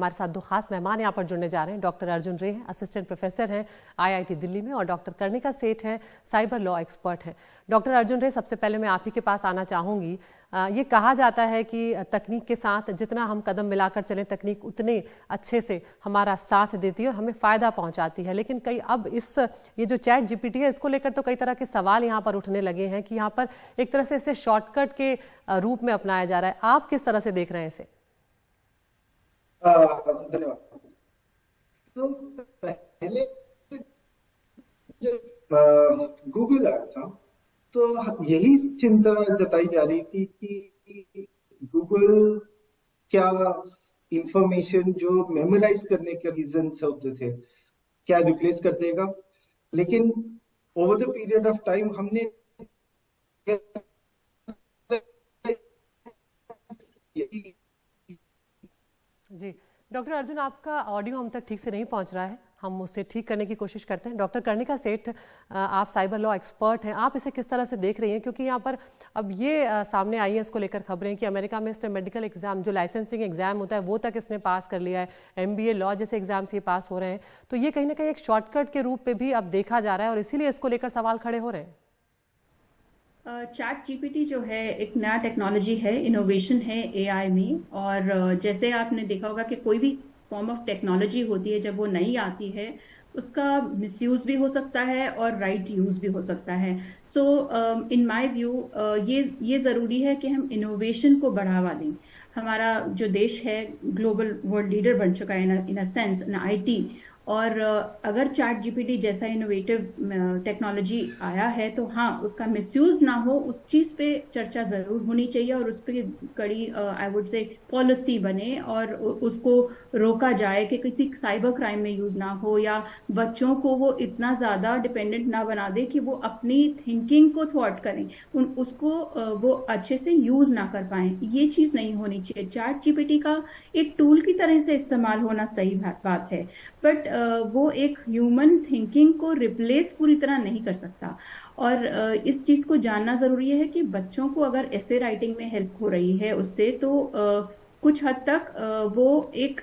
हमारे साथ दो खास मेहमान यहाँ पर जुड़ने जा रहे हैं। डॉक्टर अर्जुन रे हैं, असिस्टेंट प्रोफेसर हैं IIT दिल्ली में, और डॉक्टर कर्णिका सेठ हैं, साइबर लॉ एक्सपर्ट हैं। डॉक्टर अर्जुन रे, सबसे पहले मैं आप ही के पास आना चाहूँगी। ये कहा जाता है कि तकनीक के साथ जितना हम कदम मिलाकर चलें, तकनीक उतने अच्छे से हमारा साथ देती है और हमें फ़ायदा पहुंचाती है। लेकिन कई अब ये जो चैट GPT है, इसको लेकर तो कई तरह के सवाल यहाँ पर उठने लगे हैं कि यहाँ पर एक तरह से इसे शॉर्टकट के रूप में अपनाया जा रहा है। आप किस तरह से देख रहे हैं इसे? धन्यवाद। तो पहले जब गूगल आया था तो यही चिंता जताई जा रही थी कि गूगल क्या इंफॉर्मेशन जो मेमोराइज करने के रीजंस होते थे क्या रिप्लेस कर देगा। लेकिन over the period of time हमने जी डॉक्टर अर्जुन, आपका ऑडियो हम तक ठीक से नहीं पहुंच रहा है, हम उससे ठीक करने की कोशिश करते हैं। डॉक्टर कर्णिका सेठ, आप साइबर लॉ एक्सपर्ट हैं, आप इसे किस तरह से देख रही हैं? क्योंकि यहाँ पर अब ये सामने आई है इसको लेकर खबरें कि अमेरिका में इसने मेडिकल एग्जाम, जो लाइसेंसिंग एग्जाम होता है, वो तक इसने पास कर लिया है, MBA लॉ जैसे एग्जाम्स ये पास हो रहे हैं। तो ये कहीं ना कहीं एक शॉर्टकट के रूप में भी अब देखा जा रहा है और इसीलिए इसको लेकर सवाल खड़े हो रहे हैं। चैट GPT जो है एक नया टेक्नोलॉजी है, इनोवेशन है AI में। और जैसे आपने देखा होगा कि कोई भी फॉर्म ऑफ टेक्नोलॉजी होती है, जब वो नई आती है उसका मिसयूज भी हो सकता है और राइट यूज भी हो सकता है। सो इन माय व्यू ये ज़रूरी है कि हम इनोवेशन को बढ़ावा दें। हमारा जो देश है ग्लोबल वर्ल्ड लीडर बन चुका है इन अ सेंस इन IT। और अगर चैट GPT जैसा इनोवेटिव टेक्नोलॉजी आया है तो हाँ, उसका मिसयूज ना हो, उस चीज़ पे चर्चा ज़रूर होनी चाहिए और उस पर कड़ी आई वुड से पॉलिसी बने और उसको रोका जाए कि किसी साइबर क्राइम में यूज़ ना हो, या बच्चों को वो इतना ज़्यादा डिपेंडेंट ना बना दे कि वो अपनी थिंकिंग को थॉट करें, उसको वो अच्छे से यूज़ ना कर पाएं। ये चीज़ नहीं होनी चाहिए। चैट GPT का एक टूल की तरह से इस्तेमाल होना सही बात है, बट वो एक ह्यूमन थिंकिंग को रिप्लेस पूरी तरह नहीं कर सकता। और इस चीज को जानना जरूरी है कि बच्चों को अगर ऐसे राइटिंग में हेल्प हो रही है उससे, तो कुछ हद तक वो एक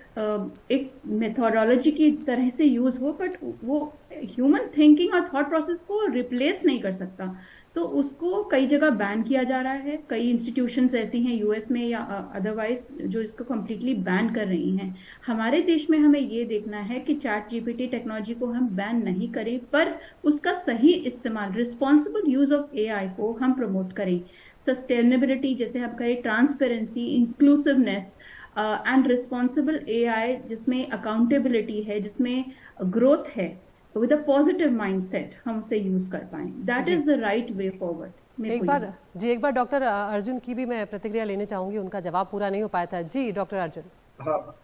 मेथोडोलॉजी की तरह से यूज हो, बट वो ह्यूमन थिंकिंग और थॉट प्रोसेस को रिप्लेस नहीं कर सकता। तो उसको कई जगह बैन किया जा रहा है। कई इंस्टीट्यूशंस ऐसी हैं US में या अदरवाइज जो इसको कम्प्लीटली बैन कर रही हैं। हमारे देश में हमें ये देखना है कि चैट GPT टेक्नोलॉजी को हम बैन नहीं करें, पर उसका सही इस्तेमाल, रिस्पॉन्सिबल यूज ऑफ AI को हम प्रमोट करें। सस्टेनेबिलिटी, जैसे हम कहें, transparency, inclusiveness and responsible AI, जिसमें अकाउंटेबिलिटी है, जिसमें ग्रोथ है, with a positive mindset हम उसे यूज कर पाएं। That is the right way forward। एक बार डॉक्टर अर्जुन की भी मैं प्रतिक्रिया लेने चाहूंगी, उनका जवाब पूरा नहीं हो पाया था। जी डॉक्टर अर्जुन। हाँ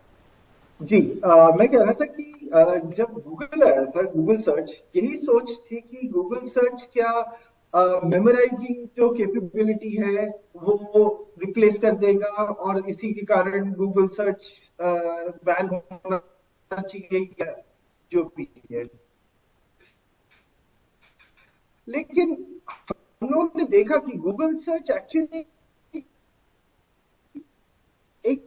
जी, मैं कह रहा था कि जब गूगल आया था, गूगल सर्च, यही सोच थी कि गूगल सर्च क्या मेमोराइजिंग जो कैपेबिलिटी है वो रिप्लेस कर देगा और इसी के कारण गूगल सर्च बैन होना चाहिए या जो भी है। लेकिन हम लोगों ने देखा कि गूगल सर्च एक्चुअली एक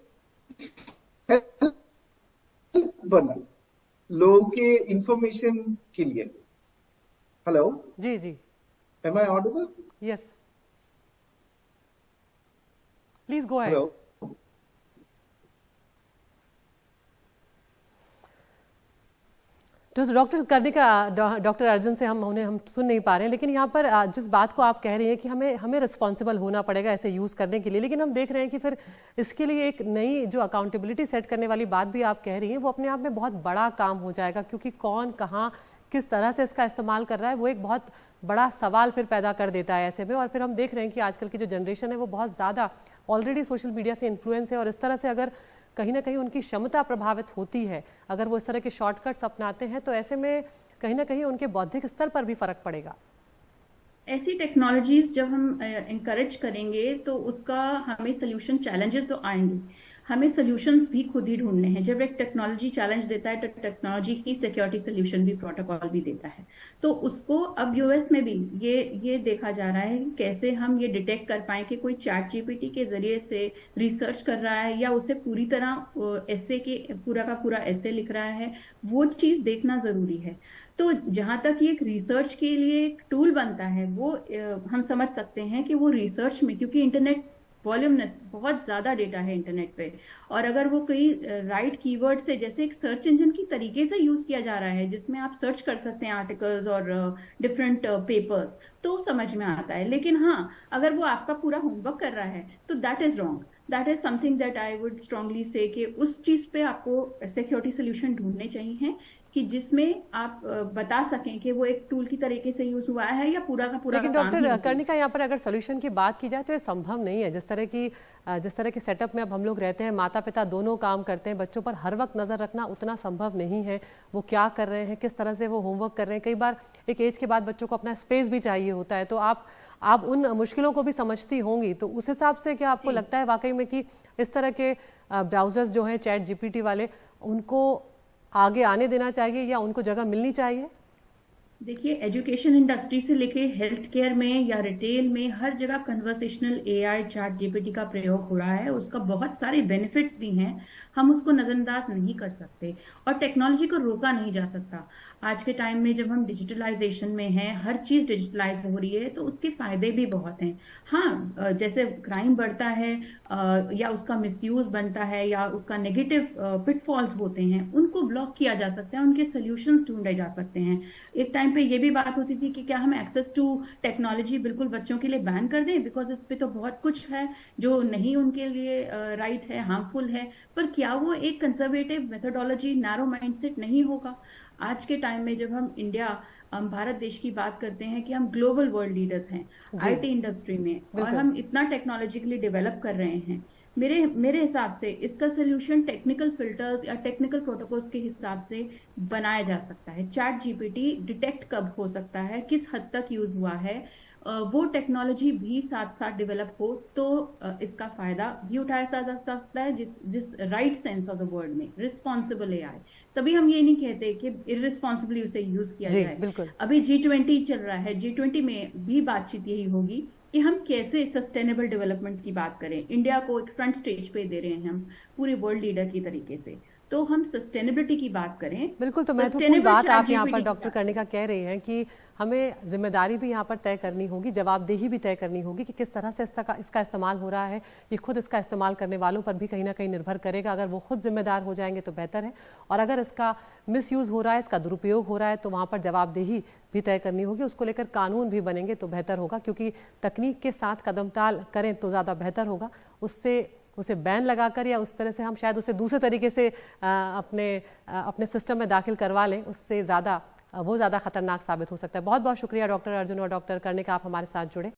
बना लोगों के इंफॉर्मेशन के लिए। Hello ji ji, am I audible? Yes, please go ahead. Hello, तो डॉक्टर कर्णिका, डॉक्टर अर्जुन से हम सुन नहीं पा रहे हैं, लेकिन यहाँ पर जिस बात को आप कह रही हैं कि हमें रिस्पॉन्सिबल होना पड़ेगा ऐसे यूज़ करने के लिए, लेकिन हम देख रहे हैं कि फिर इसके लिए एक नई जो अकाउंटेबिलिटी सेट करने वाली बात भी आप कह रही हैं, वो अपने आप में बहुत बड़ा काम हो जाएगा, क्योंकि कौन कहाँ किस तरह से इसका इस्तेमाल कर रहा है वो एक बहुत बड़ा सवाल फिर पैदा कर देता है ऐसे में। और फिर हम देख रहे हैं कि आजकल की जो जनरेशन है वो बहुत ज़्यादा ऑलरेडी सोशल मीडिया से इन्फ्लुएंस है, और इस तरह से अगर कहीं ना कहीं उनकी क्षमता प्रभावित होती है, अगर वो इस तरह के शॉर्टकट्स अपनाते हैं, तो ऐसे में कहीं ना कहीं उनके बौद्धिक स्तर पर भी फर्क पड़ेगा। ऐसी टेक्नोलॉजीज जब हम इंकरेज करेंगे तो उसका हमें सोल्यूशन, चैलेंजेस तो आएंगे। हमें सॉल्यूशंस भी खुद ही ढूंढने हैं। जब एक टेक्नोलॉजी चैलेंज देता है तो टेक्नोलॉजी ही सिक्योरिटी सॉल्यूशन भी, प्रोटोकॉल भी देता है। तो उसको अब यूएस में भी ये देखा जा रहा है कि कैसे हम ये डिटेक्ट कर पाए कि कोई चैट जीपीटी के जरिए से रिसर्च कर रहा है या उसे पूरी तरह एसे के पूरा का पूरा एसे लिख रहा है, वो चीज देखना जरूरी है। तो जहां तक ये एक रिसर्च के लिए एक टूल बनता है, वो हम समझ सकते हैं कि वो रिसर्च में, क्योंकि इंटरनेट वॉल्यूमनेस बहुत ज्यादा डेटा है इंटरनेट पे, और अगर वो कई राइट कीवर्ड से, जैसे एक सर्च इंजन की तरीके से यूज किया जा रहा है जिसमें आप सर्च कर सकते हैं आर्टिकल्स और डिफरेंट पेपर्स, तो समझ में आता है। लेकिन हाँ, अगर वो आपका पूरा होमवर्क कर रहा है तो that is wrong. That is something that I would strongly से कि उस चीज पे आपको सिक्योरिटी सोल्यूशन ढूंढने चाहिए कि जिसमें आप बता सकें कि वो एक टूल की तरीके से यूज हुआ है या पूरा का पूरा। लेकिन डॉक्टर कर्णिका, यहाँ पर अगर सोल्यूशन की बात की जाए तो ये संभव नहीं है। जिस तरह के सेटअप में अब हम लोग रहते हैं, माता पिता दोनों काम करते हैं, बच्चों पर हर वक्त नजर रखना उतना संभव नहीं है। वो क्या कर रहे हैं, किस तरह से वो होमवर्क कर रहे हैं, कई बार एक एज के बाद बच्चों को अपना स्पेस भी चाहिए होता है। तो आप उन मुश्किलों को भी समझती होंगी, तो उस हिसाब से क्या आपको लगता है वाकई में कि इस तरह के ब्राउजर्स जो हैं चैट जीपीटी वाले, उनको आगे आने देना चाहिए या उनको जगह मिलनी चाहिए? देखिए, एजुकेशन इंडस्ट्री से लेके हेल्थ केयर में या रिटेल में हर जगह कन्वर्सेशनल एआई चैट जीपीटी का प्रयोग हो रहा है। उसका बहुत सारे बेनिफिट्स भी हैं, हम उसको नजरअंदाज नहीं कर सकते और टेक्नोलॉजी को रोका नहीं जा सकता। आज के टाइम में जब हम डिजिटलाइजेशन में हैं, हर चीज डिजिटलाइज हो रही है, तो उसके फायदे भी बहुत हैं। हाँ, जैसे क्राइम बढ़ता है या उसका मिसयूज बनता है या उसका नेगेटिव पिटफॉल्स होते हैं, उनको ब्लॉक किया जा सकता है, उनके सोल्यूशंस ढूंढे जा सकते हैं। एक टाइम पे ये भी बात होती थी कि क्या हम एक्सेस टू टेक्नोलॉजी बिल्कुल बच्चों के लिए बैन कर दें, बिकॉज इस पे तो बहुत कुछ है जो नहीं उनके लिए राइट है, हार्मफुल है। पर क्या वो एक कंजर्वेटिव मेथोडोलॉजी, नैरो माइंडसेट नहीं होगा? आज के टाइम में जब हम भारत देश की बात करते हैं कि हम ग्लोबल वर्ल्ड लीडर्स हैं आईटी इंडस्ट्री में, और हम इतना टेक्नोलॉजिकली डेवलप कर रहे हैं, मेरे हिसाब से इसका सोल्यूशन टेक्निकल फिल्टर्स या टेक्निकल प्रोटोकॉल्स के हिसाब से बनाया जा सकता है। चैट जीपीटी डिटेक्ट कब हो सकता है, किस हद तक यूज हुआ है, वो टेक्नोलॉजी भी साथ साथ डेवलप हो तो इसका फायदा भी उठाया जा सकता है, जिस right sense of the word में रिस्पॉन्सिबल एआई। तभी हम ये नहीं कहते कि इररिस्पॉन्सिबली उसे यूज किया जाए। अभी G20 चल रहा है, G20 में भी बातचीत यही होगी कि हम कैसे सस्टेनेबल डेवलपमेंट की बात करें। इंडिया को एक फ्रंट स्टेज पे दे रहे हैं हम पूरे वर्ल्ड लीडर की तरीके से, तो हम सस्टेनेबिलिटी की बात करें। बिल्कुल, तो महत्वपूर्ण बात आप यहाँ पर डॉक्टर कर्णिका कह रही हैं कि हमें जिम्मेदारी भी यहाँ पर तय करनी होगी, जवाबदेही भी तय करनी होगी कि किस तरह से इसका इस्तेमाल हो रहा है। ये खुद इसका इस्तेमाल करने वालों पर भी कहीं ना कहीं निर्भर करेगा। अगर वो खुद जिम्मेदार हो जाएंगे तो बेहतर है, और अगर इसका मिसयूज हो रहा है, इसका दुरुपयोग हो रहा है, तो वहाँ पर जवाबदेही भी तय करनी होगी। उसको लेकर कानून भी बनेंगे तो बेहतर होगा, क्योंकि तकनीक के साथ कदमताल करें तो ज़्यादा बेहतर होगा। उसे बैन लगाकर या उस तरह से हम शायद उसे दूसरे तरीके से अपने सिस्टम में दाखिल करवा लें, उससे ज़्यादा खतरनाक साबित हो सकता है। बहुत बहुत शुक्रिया डॉक्टर अर्जुन और डॉक्टर कर्णिका, आप हमारे साथ जुड़े।